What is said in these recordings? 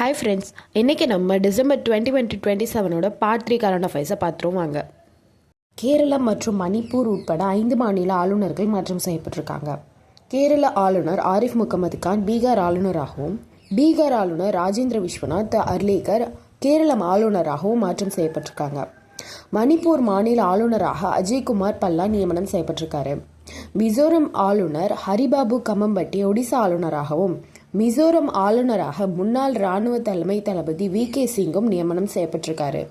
Hi friends, இன்றைக்கி நம்ம December 2027 part 3 current அஃபேர்ஸை பார்த்துருவோம் வாங்க. கேரளம் மற்றும் மணிப்பூர் உட்பட 5 மாநில ஆளுநர்கள் மாற்றம் செய்யப்பட்டிருக்காங்க. கேரள ஆளுநர் ஆரிஃப் முகமது கான் பீகார் ஆளுநராகவும், பீகார் ஆளுநர் ராஜேந்திர விஸ்வநாத் அர்லேக்கர் கேரளம் ஆளுநராகவும் மாற்றம் செய்யப்பட்டிருக்காங்க. மணிப்பூர் மாநில ஆளுநராக அஜய்குமார் பல்லா நியமனம் செய்யப்பட்டிருக்காரு. மிசோரம் ஆளுநர் ஹரிபாபு கமம்பட்டி ஒடிசா ஆளுநராகவும், மிசோரம் ஆளுநராக முன்னாள் இராணுவ தலைமை தளபதி வி.கே. சிங்கும் நியமனம் செய்யப்பட்டிருக்காரு.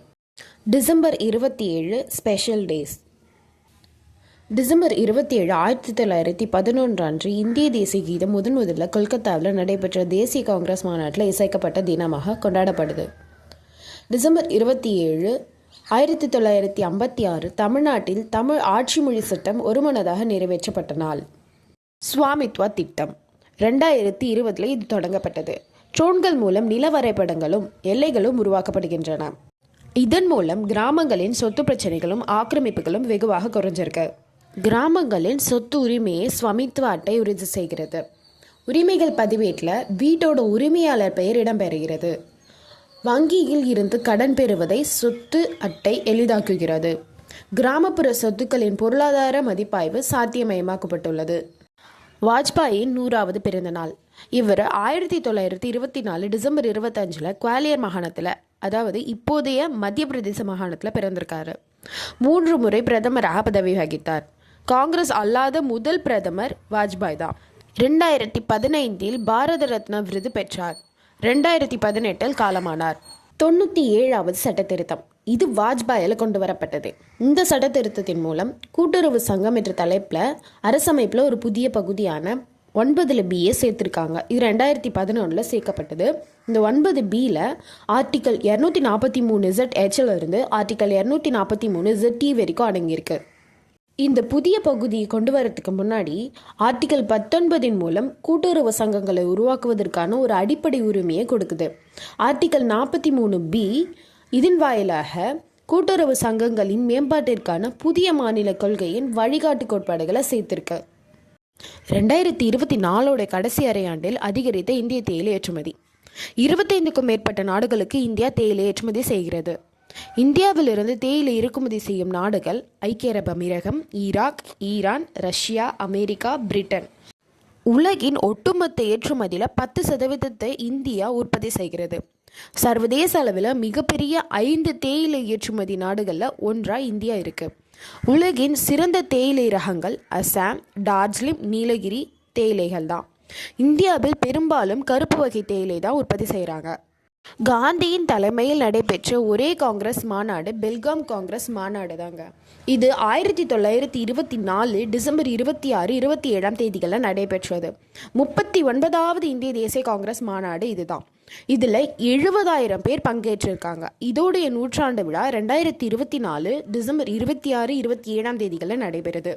December 27 special days. டிசம்பர் 27 1911 அன்று இந்திய தேசிய கீதம் முதலில் கொல்கத்தாவில் நடைபெற்ற தேசிய காங்கிரஸ் மாநாட்டில் இசைக்கப்பட்ட தினமாக கொண்டாடப்படுது. டிசம்பர் 27 1956 தமிழ்நாட்டில் தமிழ் ஆட்சி மொழி சட்டம் ஒருமனதாக நிறைவேற்றப்பட்ட நாள். சுவாமித்வா திட்டம் 2020 இது தொடங்கப்பட்டது. ட்ரோன்கள் மூலம் நில வரைபடங்களும் எல்லைகளும் உருவாக்கப்படுகின்றன. இதன் மூலம் கிராமங்களின் சொத்து பிரச்சனைகளும் ஆக்கிரமிப்புகளும் வெகுவாக குறைஞ்சிருக்கு. கிராமங்களின் சொத்து உரிமையை ஸ்வாமித்வ அட்டை உறுதி செய்கிறது. உரிமைகள் பதிவேட்டில் வீட்டோட உரிமையாளர் பெயர் இடம்பெறுகிறது. வங்கியில் இருந்து கடன் பெறுவதை சொத்து அட்டை எளிதாக்குகிறது. கிராமப்புற சொத்துக்களின் பொருளாதார மதிப்பாய்வு சாத்தியமயமாக்கப்பட்டுள்ளது. வாஜ்பாயின் 100வது பிறந்த நாள். இவர் 1924 டிசம்பர் 25 குவாலியர் மாகாணத்தில், அதாவது இப்போதைய மத்திய பிரதேச மாகாணத்தில் பிறந்திருக்காரு. 3 முறை பிரதமராக பதவி வகித்தார். காங்கிரஸ் அல்லாத முதல் பிரதமர் வாஜ்பாய் தான். 2015 பாரத ரத்னா விருது பெற்றார். 2018 காலமானார். 97வது சட்ட திருத்தம். இது வாஜ்பாயால் கொண்டு வரப்பட்டது. இந்த சட்ட திருத்தத்தின் மூலம் கூட்டுறவு சங்கம் என்ற தலைப்பில் அரசமைப்பில் ஒரு புதிய பகுதியான 9B சேர்த்திருக்காங்க. இது 2011 சேர்க்கப்பட்டது. இந்த 9B ஆர்டிக்கல் 243ZH இருந்து ஆர்டிக்கல் 243ZT வரைக்கும் அடங்கியிருக்கு. இந்த புதிய பகுதியை கொண்டு வரதுக்கு முன்னாடி ஆர்டிக்கல் 19 மூலம் கூட்டுறவு சங்கங்களை உருவாக்குவதற்கான ஒரு அடிப்படை உரிமையை கொடுக்குது. ஆர்டிக்கல் 43B இதன் வாயிலாக கூட்டுறவு சங்கங்களின் மேம்பாட்டிற்கான புதிய மாநில கொள்கையின் வழிகாட்டு கோட்பாடுகளை சேர்த்திருக்கு. 2024 கடைசி அரையாண்டில் அதிகரித்த இந்திய தேயிலை ஏற்றுமதி. 25க்கும் மேற்பட்ட நாடுகளுக்கு இந்தியா தேயிலை ஏற்றுமதி செய்கிறது. இந்தியாவிலிருந்து தேயிலை இறக்குமதி செய்யும் நாடுகள் ஐக்கிய அரபு அமீரகம், Iraq, Iran, Russia, America, Britain. உலகின் ஒட்டுமொத்த ஏற்றுமதியில் 10% இந்தியா உற்பத்தி செய்கிறது. சர்வதேச அளவில் மிகப்பெரிய 5 தேயிலை ஏற்றுமதி நாடுகளில் ஒன்றாக இந்தியா இருக்குது. உலகின் சிறந்த தேயிலை ரகங்கள் அசாம், டார்ஜிலிங், நீலகிரி தேயிலைகள் தான். இந்தியாவில் பெரும்பாலும் கருப்பு வகை தேயிலை தான் உற்பத்தி செய்கிறாங்க. காந்தியின் தலைமையில் நடைபெற்ற ஒரே காங்கிரஸ் மாநாடு பெல்காம் காங்கிரஸ் மாநாடு தாங்க. இது 1924 டிசம்பர் 26, 27 தேதிகளில் நடைபெற்றது. 39வது இந்திய தேசிய காங்கிரஸ் மாநாடு இதுதான். இதில் 70,000 பேர் பங்கேற்றிருக்காங்க. இதோடைய நூற்றாண்டு விழா 2024 டிசம்பர் 26, 27 தேதிகளில் நடைபெறுது.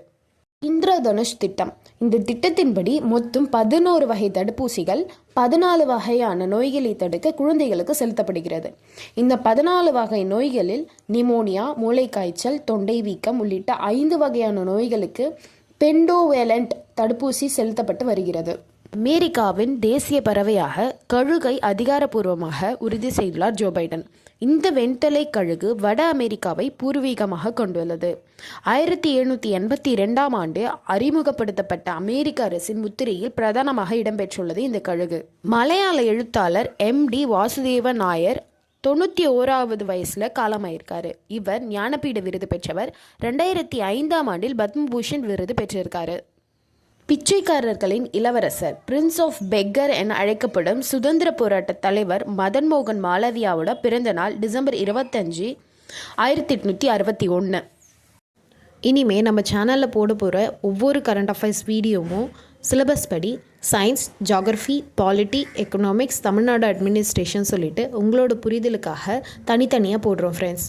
இந்திரதனுஷ் திட்டம். இந்த திட்டத்தின்படி மொத்தம் 11 வகை தடுப்பூசிகள் 14 வகையான நோய்களை தடுக்க குழந்தைகளுக்கு செலுத்தப்படுகிறது. இந்த 14 வகை நோய்களில் நிமோனியா, மூளைக்காய்ச்சல், தொண்டை வீக்கம் உள்ளிட்ட 5 வகையான நோய்களுக்கு பென்டோவேலண்ட் தடுப்பூசி செலுத்தப்பட்டு வருகிறது. அமெரிக்காவின் தேசிய பறவையாக கழுகை அதிகாரப்பூர்வமாக உறுதி செய்துள்ளார் ஜோ பைடன். இந்த வெண்தலை கழுகு வட அமெரிக்காவை பூர்வீகமாக கொண்டுள்ளது. 1782 ஆண்டு அறிமுகப்படுத்தப்பட்ட அமெரிக்க அரசின் முத்திரையில் பிரதானமாக இடம்பெற்றுள்ளது இந்த கழுகு. மலையாள எழுத்தாளர் M.D. வாசுதேவ நாயர் 91வது வயசுல காலமாயிருக்காரு. இவர் ஞானபீட விருது பெற்றவர். 2005 ஆண்டில் பத்மபூஷன் விருது பெற்றிருக்காரு. பிச்சைக்காரர்களின் இளவரசர் பிரின்ஸ் ஆஃப் பெக்கர் என அழைக்கப்படும் சுதந்திர போராட்ட தலைவர் மதன் மோகன் மாளவியாவோட பிறந்த நாள் டிசம்பர் 25, 1861. இனிமே நம்ம சேனலில் போட போகிற ஒவ்வொரு கரண்ட் அஃபேர்ஸ் வீடியோவும் சிலபஸ் படி science, geography, polity, economics, Tamil Nadu administration சொல்லிட்டு உங்களோட புரிதலுக்காக தனித்தனியாக போடுறோம் ஃப்ரெண்ட்ஸ்.